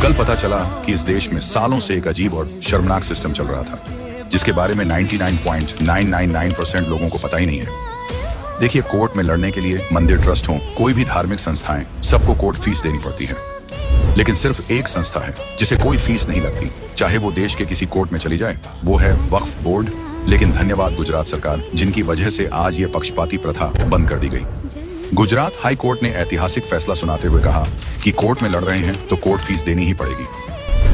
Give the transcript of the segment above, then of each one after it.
कल पता चला कि इस देश में सालों से एक अजीब और शर्मनाक सिस्टम चल रहा था, जिसके बारे में 99.999% लोगों को पता ही नहीं है। देखिए, कोर्ट में लड़ने के लिए मंदिर ट्रस्ट हो, कोई भी धार्मिक संस्थाएं, सबको कोर्ट फीस देनी पड़ती है। लेकिन सिर्फ एक संस्था है जिसे कोई फीस नहीं लगती, चाहे वो देश के किसी कोर्ट में चली जाए, वो है वक्फ बोर्ड। लेकिन धन्यवाद गुजरात सरकार, जिनकी वजह से आज ये पक्षपाती प्रथा बंद कर दी गई। गुजरात हाई कोर्ट ने ऐतिहासिक फैसला सुनाते हुए कहा कि कोर्ट में लड़ रहे हैं तो कोर्ट फीस देनी ही पड़ेगी।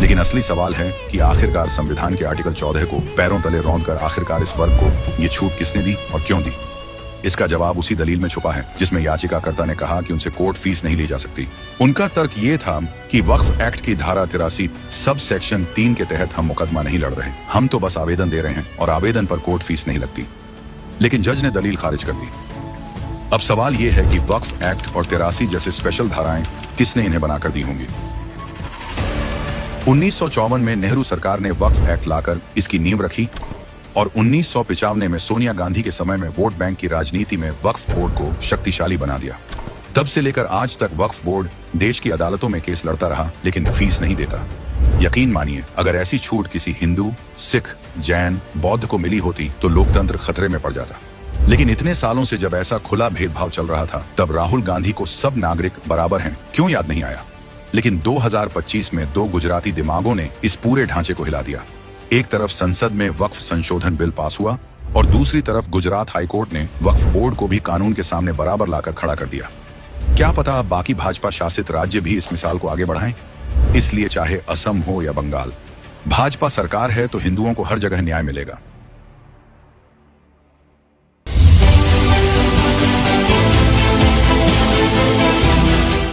लेकिन असली सवाल है कि आखिरकार संविधान के आर्टिकल 14 को पैरों तले रौंदकर आखिरकार इस वर्ग को ये छूट किसने दी और क्यों दी? इसका जवाब उसी दलील में छुपा है जिसमें याचिकाकर्ता ने कहा कि उनसे कोर्ट फीस नहीं ली जा सकती। उनका तर्क ये था कि वक्फ एक्ट की धारा 83 सब सेक्शन 3 के तहत हम मुकदमा नहीं लड़ रहे, हम तो बस आवेदन दे रहे हैं और आवेदन पर कोर्ट फीस नहीं लगती। लेकिन जज ने दलील खारिज कर दी। अब सवाल यह है कि वक्फ एक्ट और 83 जैसे स्पेशल धाराएं किसने इन्हें बनाकर दी होंगी? 1954 में नेहरू सरकार ने वक्फ एक्ट लाकर इसकी नींव रखी और 1995 में सोनिया गांधी के समय में वोट बैंक की राजनीति में वक्फ बोर्ड को शक्तिशाली बना दिया। तब से लेकर आज तक वक्फ बोर्ड देश की अदालतों में केस लड़ता रहा, लेकिन फीस नहीं देता। यकीन मानिए, अगर ऐसी छूट किसी हिंदू, सिख, जैन, बौद्ध को मिली होती तो लोकतंत्र खतरे में पड़ जाता। लेकिन इतने सालों से जब ऐसा खुला भेदभाव चल रहा था, तब राहुल गांधी को सब नागरिक बराबर हैं क्यों याद नहीं आया? लेकिन 2025 में 2 गुजराती दिमागों ने इस पूरे ढांचे को हिला दिया। एक तरफ संसद में वक्फ संशोधन बिल पास हुआ और दूसरी तरफ गुजरात हाईकोर्ट ने वक्फ बोर्ड को भी कानून के सामने बराबर लाकर खड़ा कर दिया। क्या पता बाकी भाजपा शासित राज्य भी इस मिसाल को आगे बढ़ाएं? इसलिए चाहे असम हो या बंगाल, भाजपा सरकार है तो हिंदुओं को हर जगह न्याय मिलेगा।